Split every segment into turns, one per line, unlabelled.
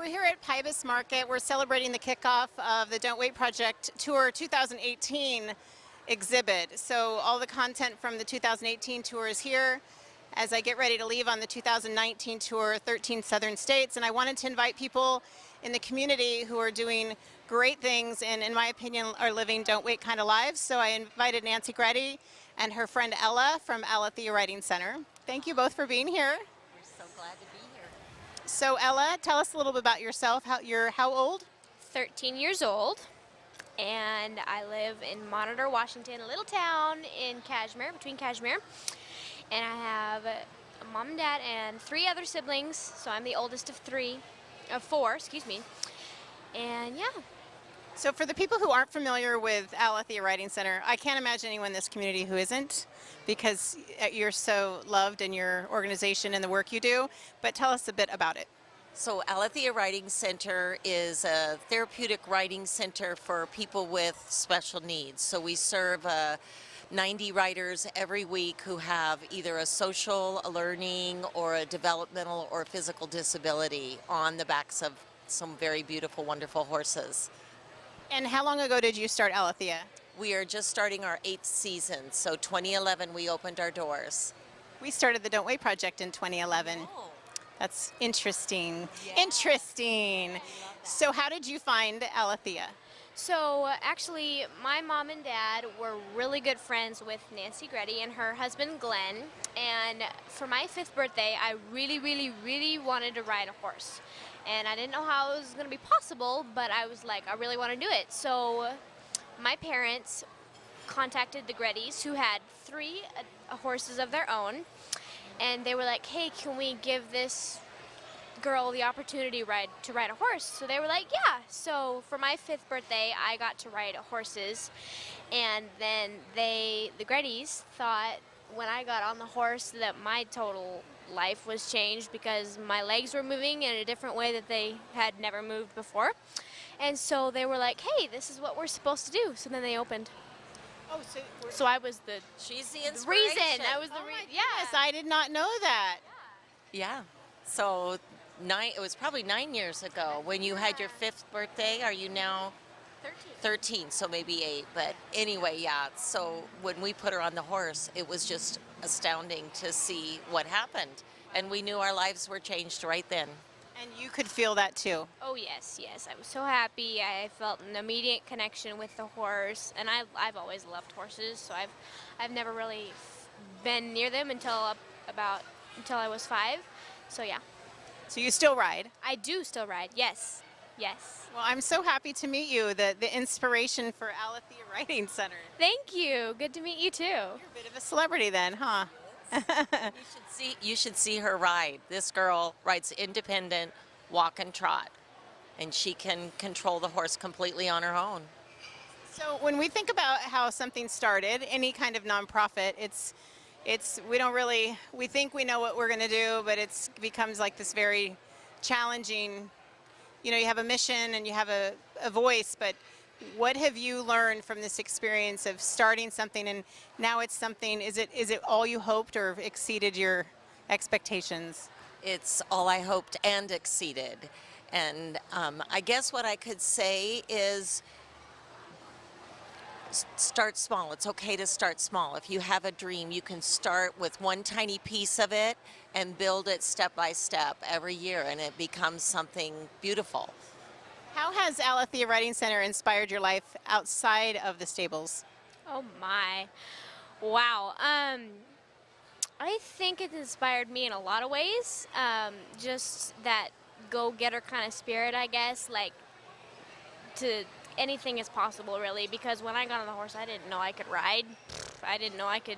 we're here at Pybus Market. We're celebrating the kickoff of the Don't Wait Project Tour 2018 exhibit. So all the content from the 2018 tour is here as I get ready to leave on the 2019 tour, 13 southern states. And I wanted to invite people in the community who are doing great things and, in my opinion, are living don't wait kind of lives. So I invited Nancy Grette and her friend Ella from Alethea Writing Center. Thank you both for being here.
We're so glad to be here.
So Ella, tell us a little bit about yourself. You're how old?
13 years old, and I live in Monitor, Washington, a little town in Cashmere, between Cashmere. And I have a mom and dad and 3 other siblings, so I'm the oldest of 4, excuse me. And yeah.
So for the people who aren't familiar with Alethea Writing Center, I can't imagine anyone in this community who isn't, because you're so loved in your organization and the work you do, but tell us a bit about it.
So Alethea Writing Center is a therapeutic writing center for people with special needs. So we serve 90 writers every week who have either a social, a learning, or a developmental or physical disability on the backs of some very beautiful, wonderful horses.
And how long ago did you start Alethea?
We are just starting our 8th season, so 2011 we opened our doors.
We started the Don't Wait Project in 2011.
Oh.
That's interesting.
Yeah.
Interesting. So how did you find Alethea?
So actually, my mom and dad were really good friends with Nancy Grette and her husband Glenn. And for my 5th birthday, I really wanted to ride a horse. And I didn't know how it was going to be possible, but I was like, I really want to do it. So my parents contacted the Grettes, who had 3 horses of their own. And they were like, hey, can we give this girl the opportunity to ride a horse? So they were like, yeah. So for my 5th birthday, I got to ride horses. And then the Grettes thought when I got on the horse that my total life was changed, because my legs were moving in a different way that they had never moved before. And so they were like, hey, this is what we're supposed to do. So then they opened.
Oh,
so I was
She's the
reason.
inspiration.
I was the reason.
Yes, I did not know that.
Yeah. So it was probably 9 years ago when you had your 5th birthday. Are you now 13? So maybe 8. But anyway, yeah. So when we put her on the horse, it was just astounding to see what happened. And we knew our lives were changed right then.
And you could feel that too.
Oh yes, yes. I was so happy. I felt an immediate connection with the horse, and I've always loved horses. So I've never really been near them until I was 5. So yeah.
So you still ride?
I do still ride. Yes, yes.
Well, I'm so happy to meet you, the inspiration for Alethea Writing Center.
Thank you. Good to meet you too.
You're a bit of a celebrity then, huh?
You should see her ride. This girl rides independent, walk and trot, and she can control the horse completely on her own.
So when we think about how something started, any kind of nonprofit, we think we know what we're going to do, but it becomes like this very challenging, you have a mission and you have a voice, but what have you learned from this experience of starting something and now it's something, is it all you hoped or exceeded your expectations?
It's all I hoped and exceeded. And I guess what I could say is start small. It's okay to start small. If you have a dream, you can start with one tiny piece of it and build it step by step every year, and it becomes something beautiful.
How has Alethea Writing Center inspired your life outside of the stables?
Oh my. Wow. I think it inspired me in a lot of ways. Just that go-getter kind of spirit, I guess, like to anything is possible really, because when I got on the horse I didn't know I could ride. I didn't know I could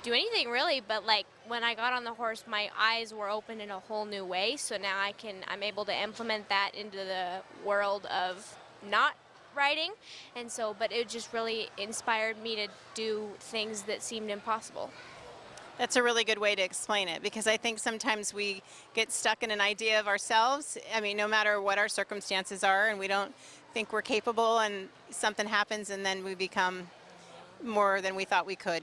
do anything really, but like when I got on the horse my eyes were open in a whole new way, so now I'm able to implement that into the world of not riding, and so but it just really inspired me to do things that seemed impossible.
That's a really good way to explain it, because I think sometimes we get stuck in an idea of ourselves. I mean, no matter what our circumstances are, and we don't think we're capable, and something happens and then we become more than we thought we could.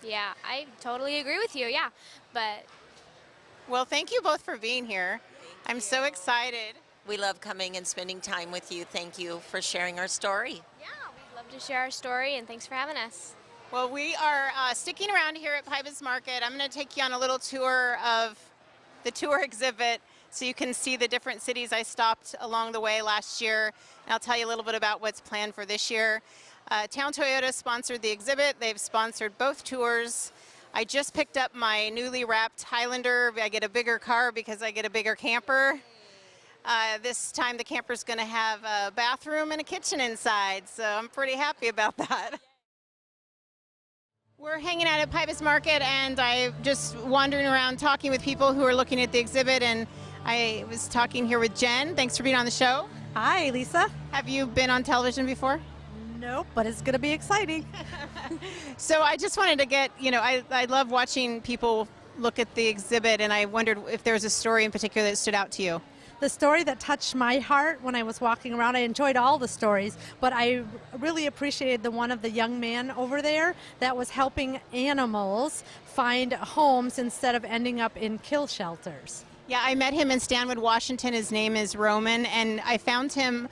Yeah, I totally agree with you, yeah. But
well, thank you both for being here. I'm so excited.
We love coming and spending time with you. Thank you for sharing our story.
Yeah, we'd love to share our story, and thanks for having us.
Well, we are sticking around here at Pybus Market. I'm going to take you on a little tour of the tour exhibit so you can see the different cities I stopped along the way last year. And I'll tell you a little bit about what's planned for this year. Town Toyota sponsored the exhibit. They've sponsored both tours. I just picked up my newly wrapped Highlander. I get a bigger car because I get a bigger camper. This time the camper's going to have a bathroom and a kitchen inside, so I'm pretty happy about that. We're hanging out at Pybus Market, and I'm just wandering around talking with people who are looking at the exhibit, and I was talking here with Jen. Thanks for being on the show.
Hi, Lisa.
Have you been on television before?
Nope, but it's going to be exciting.
So I just wanted to get, I love watching people look at the exhibit, and I wondered if there was a story in particular that stood out to you.
The story that touched my heart when I was walking around, I enjoyed all the stories, but I really appreciated the one of the young man over there that was helping animals find homes instead of ending up in kill shelters.
Yeah, I met him in Stanwood, Washington. His name is Roman, and I found him,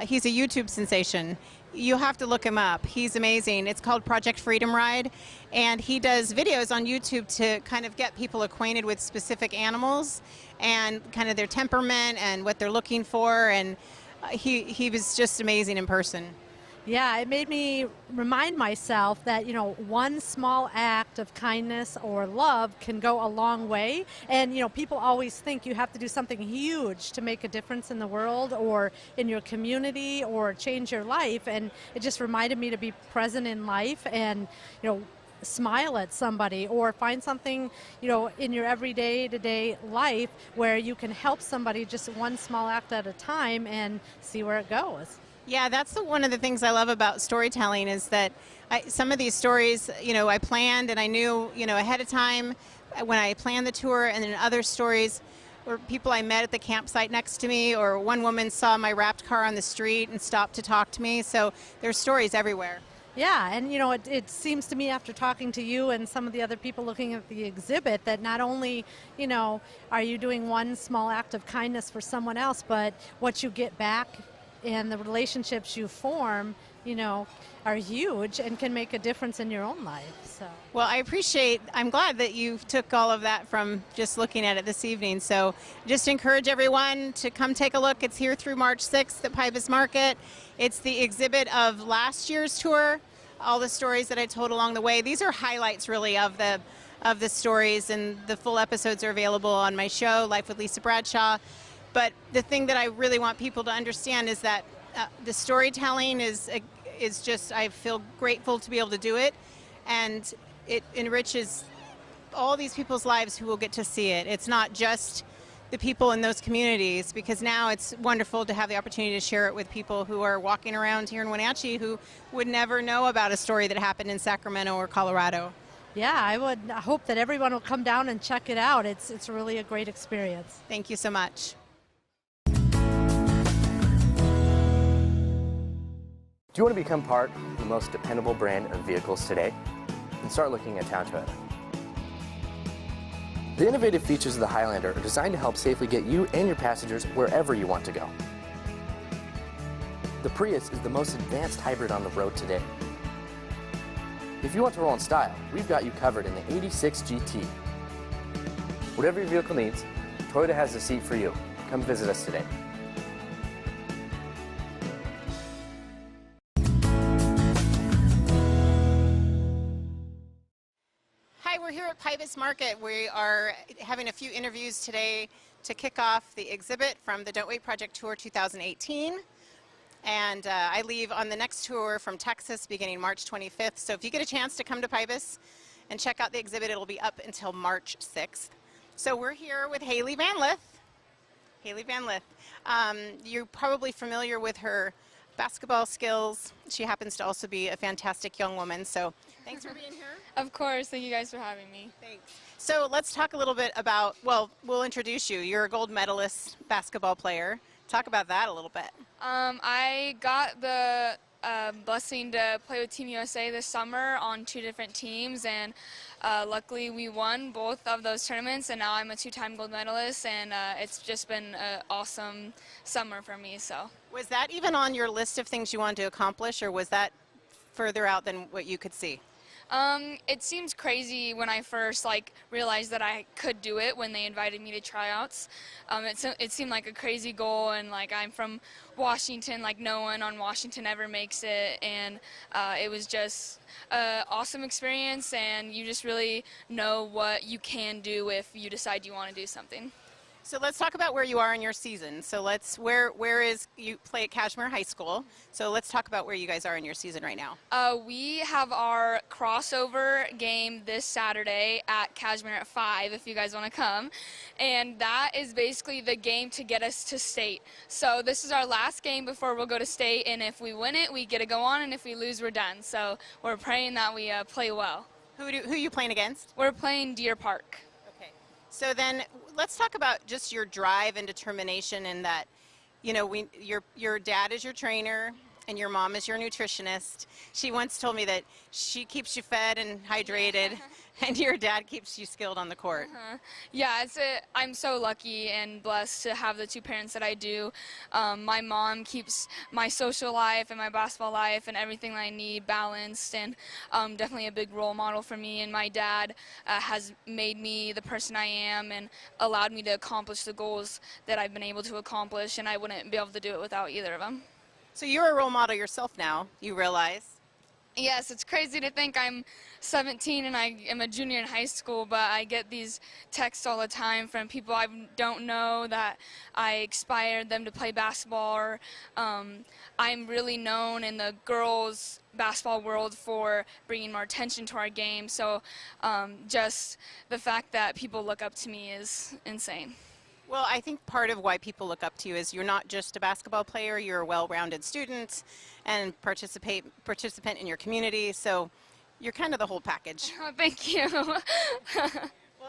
he's a YouTube sensation. You have to look him up. He's amazing. It's called Project Freedom Ride, and he does videos on YouTube to kind of get people acquainted with specific animals and kind of their temperament and what they're looking for, and he was just amazing in person.
Yeah, it made me remind myself that, one small act of kindness or love can go a long way. And, people always think you have to do something huge to make a difference in the world or in your community or change your life. And it just reminded me to be present in life and, smile at somebody or find something, in your everyday to-day life where you can help somebody just one small act at a time and see where it goes.
Yeah, that's one of the things I love about storytelling is that some of these stories, I planned and I knew, ahead of time when I planned the tour, and then other stories were people I met at the campsite next to me, or one woman saw my wrapped car on the street and stopped to talk to me. So there's stories everywhere.
Yeah, and it seems to me after talking to you and some of the other people looking at the exhibit that not only, are you doing one small act of kindness for someone else, but what you get back and the relationships you form, are huge and can make a difference in your own life. So.
Well, I'm glad that you took all of that from just looking at it this evening. So just encourage everyone to come take a look. It's here through March 6th at Pybus Market. It's the exhibit of last year's tour, all the stories that I told along the way. These are highlights really of the stories, and the full episodes are available on my show, Life with Lisa Bradshaw. But the thing that I really want people to understand is that the storytelling is just, I feel grateful to be able to do it, and it enriches all these people's lives who will get to see it. It's not just the people in those communities, because now it's wonderful to have the opportunity to share it with people who are walking around here in Wenatchee who would never know about a story that happened in Sacramento or Colorado.
Yeah, I would hope that everyone will come down and check it out. It's really a great experience.
Thank you so much.
Do you want to become part of the most dependable brand of vehicles today? Then start looking at Town Toyota. The innovative features of the Highlander are designed to help safely get you and your passengers wherever you want to go. The Prius is the most advanced hybrid on the road today. If you want to roll in style, we've got you covered in the 86 GT. Whatever your vehicle needs, Toyota has the seat for you. Come visit us today.
We're here at Pybus Market. We are having a few interviews today to kick off the exhibit from the Don't Wait Project Tour 2018. And I leave on the next tour from Texas beginning March 25th. So if you get a chance to come to Pybus and check out the exhibit, it'll be up until March 6th. So we're here with Hailey Van Lith. Hailey Van Lith. You're probably familiar with her basketball skills. She happens to also be a fantastic young woman. So thanks for being here.
Of course. Thank you guys for having me.
Thanks. So let's talk a little bit about, well, we'll introduce you. You're a gold medalist basketball player. Talk about that a little bit.
I got the blessing to play with Team USA this summer on 2 different teams, and luckily we won both of those tournaments, and now I'm a 2-time gold medalist, and it's just been an awesome summer for me. So.
Was that even on your list of things you wanted to accomplish, or was that further out than what you could see?
It seems crazy when I first realized that I could do it when they invited me to tryouts. It seemed like a crazy goal, and I'm from Washington, no one on Washington ever makes it, and it was just an awesome experience, and you just really know what you can do if you decide you want to do something.
So let's talk about where you are in your season. So where is you play at Kashmir High School? So let's talk about where you guys are in your season right now.
We have our crossover game this Saturday at Kashmir at 5 if you guys want to come, and that is basically the game to get us to state. So this is our last game before we'll go to state, and if we win it, we get to go on, and if we lose, we're done. So we're praying that we play well. Who
are you playing against?
We're playing Deer Park.
So then let's talk about just your drive and determination, in that, your dad is your trainer and your mom is your nutritionist. She once told me that she keeps you fed and hydrated, and your dad keeps you skilled on the court.
Yeah, I'm so lucky and blessed to have the 2 parents that I do. My mom keeps my social life and my basketball life and everything that I need balanced, and definitely a big role model for me. And my dad has made me the person I am and allowed me to accomplish the goals that I've been able to accomplish, and I wouldn't be able to do it without either of them.
So you're a role model yourself now, you realize?
Yes, it's crazy to think I'm 17 and I am a junior in high school, but I get these texts all the time from people I don't know that I inspired them to play basketball, or I'm really known in the girls' basketball world for bringing more attention to our game. So just the fact that people look up to me is insane.
Well, I think part of why people look up to you is you're not just a basketball player, you're a well-rounded student and participant in your community, so you're kind of the whole package.
Oh, thank you.
Well,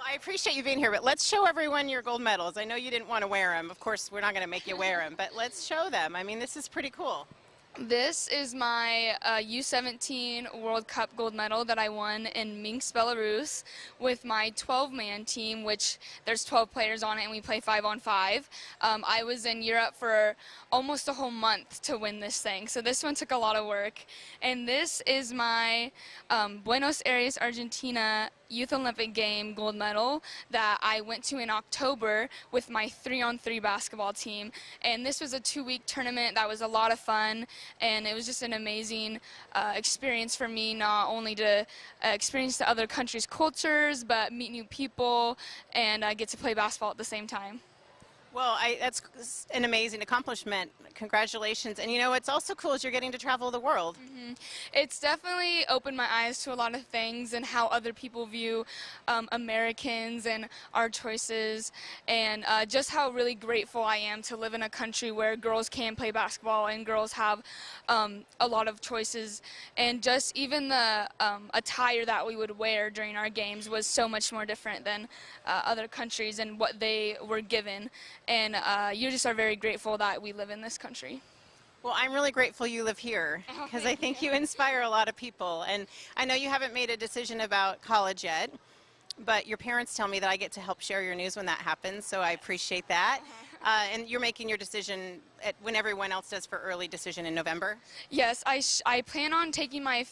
I appreciate you being here, but let's show everyone your gold medals. I know you didn't want to wear them. Of course, we're not going to make you wear them, but let's show them. I mean, this is pretty cool.
This is my U17 World Cup gold medal that I won in Minsk, Belarus with my 12-man team, which there's 12 players on it and we play 5-on-5. I was in Europe for almost a whole month to win this thing, so this one took a lot of work. And this is my Buenos Aires, Argentina Youth Olympic Game gold medal that I went to in October with my 3-on-3 basketball team. And this was a 2-week tournament that was a lot of fun, and it was just an amazing experience for me, not only to experience the other countries' cultures, but meet new people and get to play basketball at the same time.
Well, that's an amazing accomplishment. Congratulations. And what's also cool is you're getting to travel the world.
Mm-hmm. It's definitely opened my eyes to a lot of things and how other people view Americans and our choices, and just how really grateful I am to live in a country where girls can play basketball and girls have a lot of choices. And just even the attire that we would wear during our games was so much more different than other countries and what they were given. And you just are very grateful that we live in this country.
Well, I'm really grateful you live here, because I think you inspire a lot of people. And I know you haven't made a decision about college yet, but your parents tell me that I get to help share your news when that happens, so I appreciate that. And you're making your decision when everyone else does for early decision in November?
Yes, I plan on taking my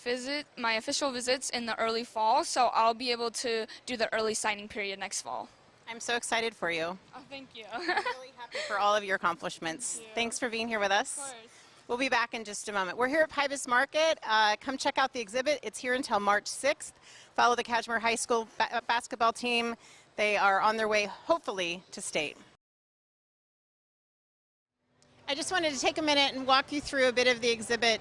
official visits in the early fall, so I'll be able to do the early signing period next fall.
I'm so excited for you.
Oh, thank you.
I'm really happy for all of your accomplishments. Thanks for being here with us.
Of course.
We'll be back in just a moment. We're here at Pybus Market. Come check out the exhibit. It's here until March 6th. Follow the Kashmir High School basketball team. They are on their way, hopefully, to state. I just wanted to take a minute and walk you through a bit of the exhibit.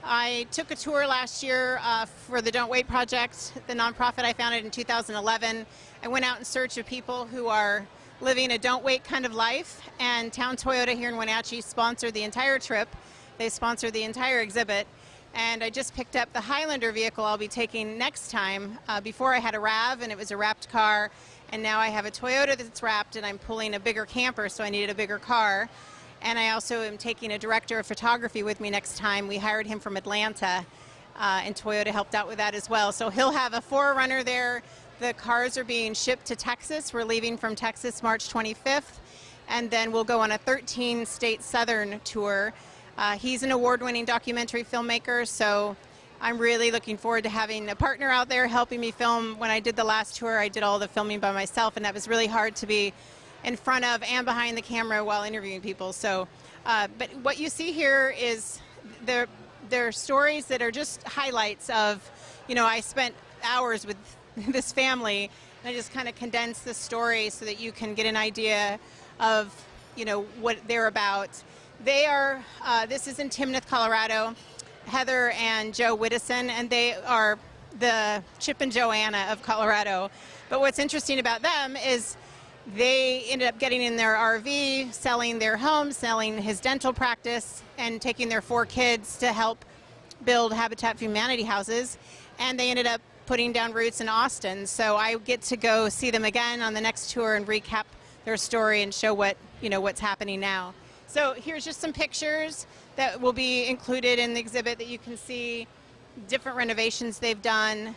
I took a tour last year for the Don't Wait Project, the nonprofit I founded in 2011. I went out in search of people who are living a don't wait kind of life, and Town Toyota here in Wenatchee sponsored the entire trip. They sponsored the entire exhibit, and I just picked up the Highlander vehicle I'll be taking next time. Before I had a RAV, and it was a wrapped car, and now I have a Toyota that's wrapped, and I'm pulling a bigger camper, so I needed a bigger car. And I also am taking a director of photography with me next time. We hired him from Atlanta, and Toyota helped out with that as well. So he'll have a 4Runner there. The cars are being shipped to Texas. We're leaving from Texas March 25th, and then we'll go on a 13-state Southern tour. He's an award-winning documentary filmmaker, so I'm really looking forward to having a partner out there helping me film. When I did the last tour, I did all the filming by myself, and that was really hard to be in front of and behind the camera while interviewing people. So, but what you see here is they're stories that are just highlights of, I spent hours with this family, and I just kind of condensed the story so that you can get an idea of, what they're about. They are, this is in Timnath, Colorado, Heather and Joe Widdison, and they are the Chip and Joanna of Colorado. But what's interesting about them is they ended up getting in their RV, selling their home, selling his dental practice, and taking their 4 kids to help build Habitat for Humanity houses. And they ended up putting down roots in Austin. So I get to go see them again on the next tour and recap their story and show what's happening now. So here's just some pictures that will be included in the exhibit that you can see different renovations they've done.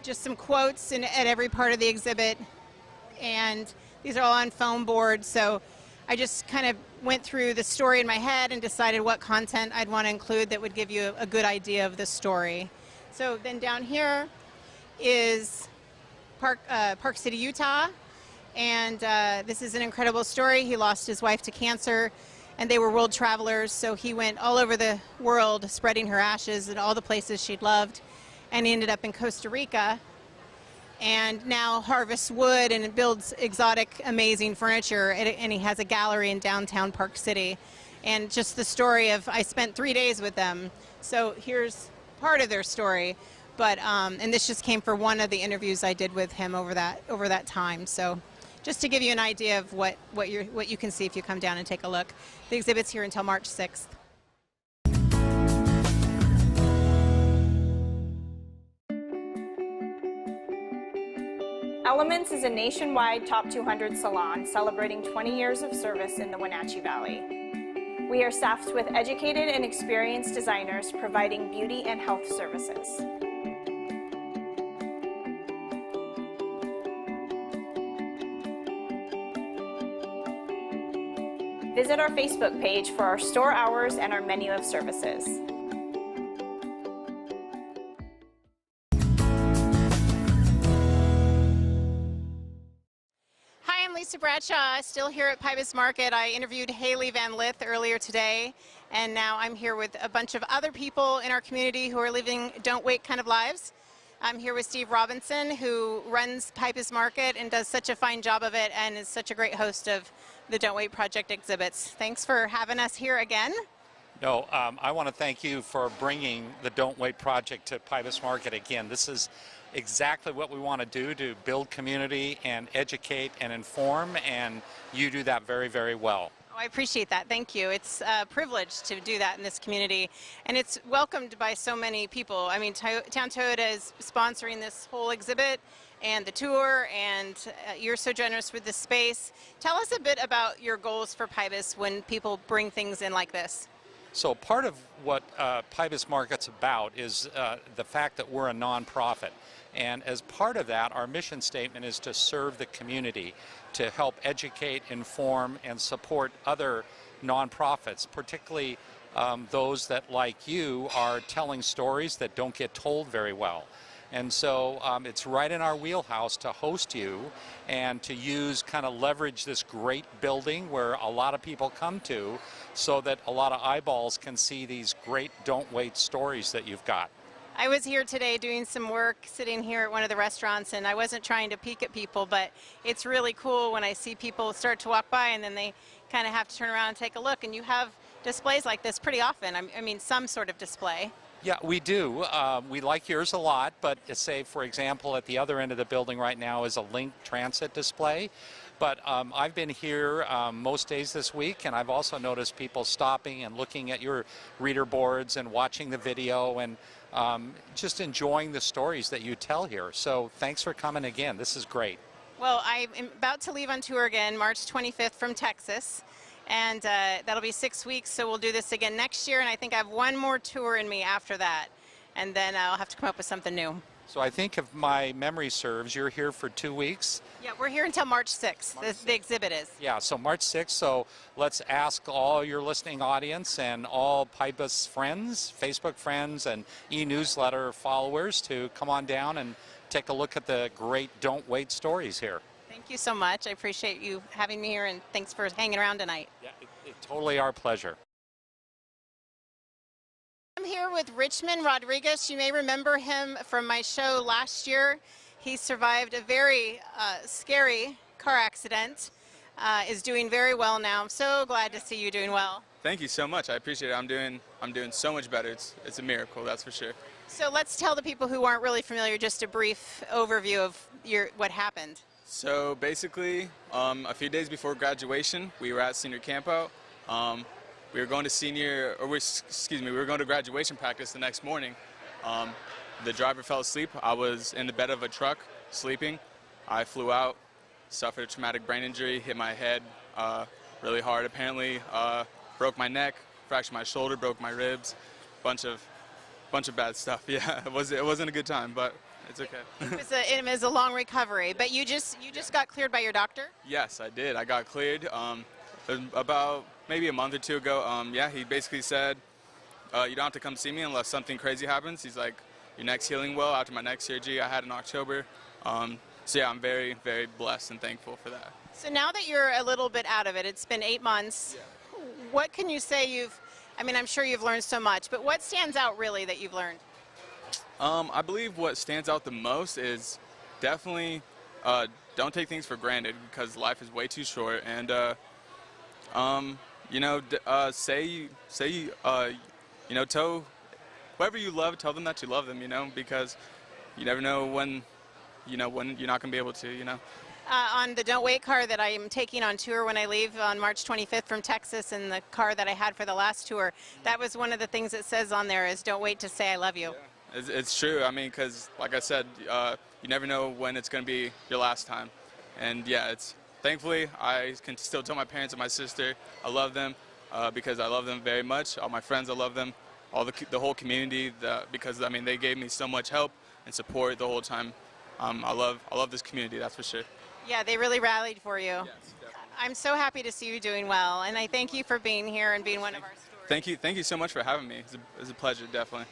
Just some quotes at every part of the exhibit. And these are all on foam boards, so I just kind of went through the story in my head and decided what content I'd want to include that would give you a good idea of the story. So then down here is Park City, Utah, and this is an incredible story. He lost his wife to cancer, and they were world travelers, so he went all over the world spreading her ashes in all the places she'd loved, and he ended up in Costa Rica, and now harvests wood and builds exotic, amazing furniture, and he has a gallery in downtown Park City. And just the story of, I spent 3 days with them. So here's part of their story, but and this just came for one of the interviews I did with him over that time. So just to give you an idea of what you can see if you come down and take a look. The exhibit's here until March 6th.
Elements is a nationwide top 200 salon celebrating 20 years of service in the Wenatchee Valley. We are staffed with educated and experienced designers providing beauty and health services. Visit our Facebook page for our store hours and our menu of services.
Lisa Bradshaw, still here at Pybus Market. I interviewed Hailey Van Lith earlier today, and now I'm here with a bunch of other people in our community who are living don't wait kind of lives. I'm here with Steve Robinson, who runs Pybus Market and does such a fine job of it and is such a great host of the Don't Wait Project exhibits. Thanks for having us here again.
No, I want to thank you for bringing the Don't Wait Project to Pybus Market again. This is exactly what we want to do, to build community and educate and inform, and you do that very, very well.
Oh, I appreciate that. Thank you. It's a privilege to do that in this community, and it's welcomed by so many people. I mean, Town Toyota is sponsoring this whole exhibit and the tour, and you're so generous with this space. Tell us a bit about your goals for Pybus when people bring things in like this.
So part of what Pybus Market's about is the fact that we're a nonprofit. And as part of that, our mission statement is to serve the community, to help educate, inform, and support other nonprofits, particularly those that, like you, are telling stories that don't get told very well. And so it's right in our wheelhouse to host you and to kind of leverage this great building where a lot of people come to, so that a lot of eyeballs can see these great don't wait stories that you've got.
I was here today doing some work, sitting here at one of the restaurants, and I wasn't trying to peek at people, but it's really cool when I see people start to walk by and then they kind of have to turn around and take a look. And you have displays like this pretty often. I mean, some sort of display.
Yeah, we do. We like yours a lot, but say, for example, at the other end of the building right now is a Link transit display. But I've been here most days this week, and I've also noticed people stopping and looking at your reader boards and watching the video and just enjoying the stories that you tell here. So thanks for coming again. This is great.
Well, I'm about to leave on tour again March 25th from Texas. And that'll be 6 weeks, so we'll do this again next year, and I think I have one more tour in me after that, and then I'll have to come up with something new.
So I think if my memory serves, you're here for 2 weeks.
Yeah, we're here until March 6th, the exhibit is.
Yeah, so March 6th, so let's ask all your listening audience and all Pybus friends, Facebook friends, and e-newsletter followers to come on down and take a look at the great Don't Wait stories here.
Thank you so much. I appreciate you having me here, and thanks for hanging around tonight.
Yeah, it's totally our pleasure.
I'm here with Richmond Rodriguez. You may remember him from my show last year. He survived a very scary car accident, is doing very well now. I'm so glad to see you doing well.
Thank you so much. I appreciate it. I'm doing so much better. It's a miracle, that's for sure.
So let's tell the people who aren't really familiar just a brief overview of what happened.
So basically, a few days before graduation, we were at senior campout. We were going to graduation practice the next morning. The driver fell asleep. I was in the bed of a truck sleeping. I flew out, suffered a traumatic brain injury, hit my head really hard. Apparently, broke my neck, fractured my shoulder, broke my ribs, bunch of bad stuff. Yeah, it wasn't a good time, but it's okay.
It was a long recovery, but you just got cleared by your doctor?
Yes, I did. I got cleared about maybe a month or two ago. Yeah, he basically said, you don't have to come see me unless something crazy happens. He's like, your neck's healing well after my neck surgery I had in October. So yeah, I'm very, very blessed and thankful for that.
So now that you're a little bit out of it, it's been 8 months. Yeah. What can you say I'm sure you've learned so much, but what stands out really that you've learned?
I believe what stands out the most is definitely don't take things for granted because life is way too short. And tell whoever you love, tell them that you love them. Because you never know when you're not gonna be able to.
On the Don't Wait car that I am taking on tour when I leave on March 25th from Texas, and the car that I had for the last tour, that was one of the things that says on there is don't wait to say I love you.
Yeah. It's true. I mean, because like I said, you never know when it's going to be your last time. And yeah, thankfully I can still tell my parents and my sister I love them because I love them very much. All my friends, I love them. All the whole community, because I mean they gave me so much help and support the whole time. I love this community, that's for sure.
Yeah, they really rallied for you.
Yes, definitely.
I'm so happy to see you doing well, and I thank you for being here and being one of our stories.
Thank you so much for having me. It's a pleasure, definitely.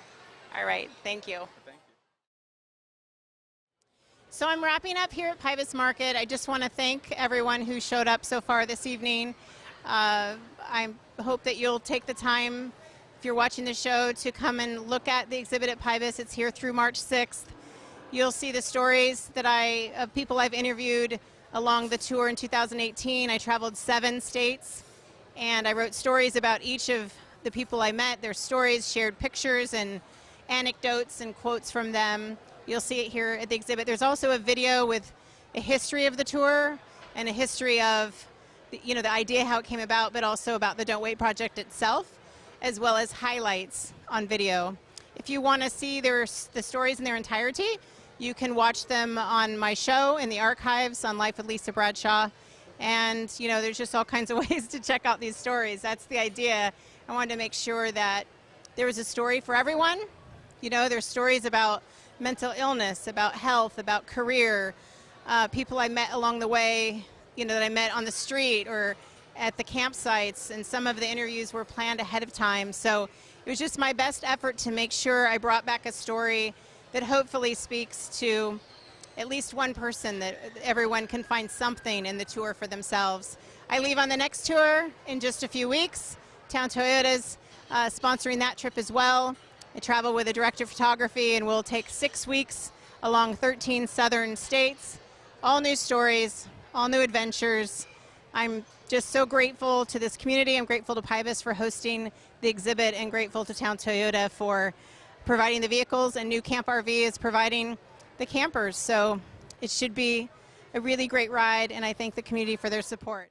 All right, thank you.
Thank you.
So I'm wrapping up here at Pybus Market. I just want to thank everyone who showed up so far this evening. I hope that you'll take the time, if you're watching the show, to come and look at the exhibit at Pybus. It's here through March 6th. You'll see the stories of people I've interviewed along the tour in 2018. I traveled 7 states, and I wrote stories about each of the people I met, their stories, shared pictures and anecdotes and quotes from them. You'll see it here at the exhibit. There's also a video with a history of the tour and a history of the idea how it came about, but also about the Don't Wait project itself, as well as highlights on video. If you want to see the stories in their entirety, you can watch them on my show in the archives on Life with Lisa Bradshaw. And there's just all kinds of ways to check out these stories. That's the idea. I wanted to make sure that there was a story for everyone. There's stories about mental illness, about health, about career, people I met along the way, that I met on the street or at the campsites, and some of the interviews were planned ahead of time. So it was just my best effort to make sure I brought back a story that hopefully speaks to at least one person, that everyone can find something in the tour for themselves. I leave on the next tour in just a few weeks. Town Toyota's sponsoring that trip as well. I travel with a director of photography, and we'll take 6 weeks along 13 southern states. All new stories, all new adventures. I'm just so grateful to this community. I'm grateful to Pybus for hosting the exhibit, and grateful to Town Toyota for providing the vehicles, and New Camp RV is providing the campers. So it should be a really great ride, and I thank the community for their support.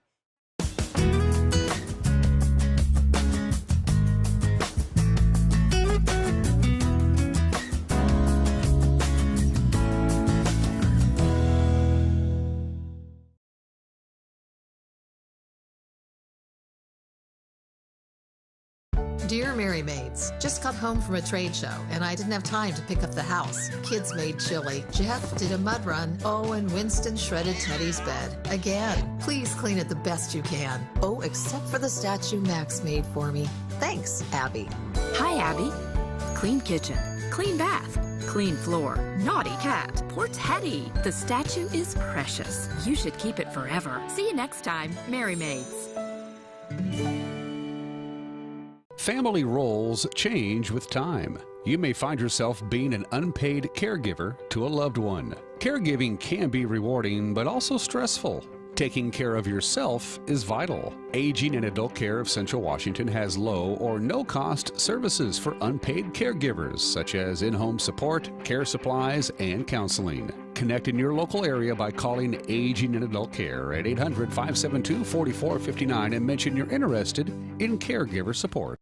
Dear Mary Maids, just got home from a trade show and I didn't have time to pick up the house. Kids made chili. Jeff did a mud run. Oh, and Winston shredded Teddy's bed. Again, please clean it the best you can. Oh, except for the statue Max made for me. Thanks, Abby.
Hi, Abby. Clean kitchen, clean bath, clean floor, naughty cat. Poor Teddy. The statue is precious. You should keep it forever. See you next time, Mary Maids.
Family roles change with time. You may find yourself being an unpaid caregiver to a loved one. Caregiving can be rewarding, but also stressful. Taking care of yourself is vital. Aging and Adult Care of Central Washington has low or no cost services for unpaid caregivers, such as in-home support, care supplies, and counseling. Connect in your local area by calling Aging and Adult Care at 800-572-4459 and mention you're interested in caregiver support.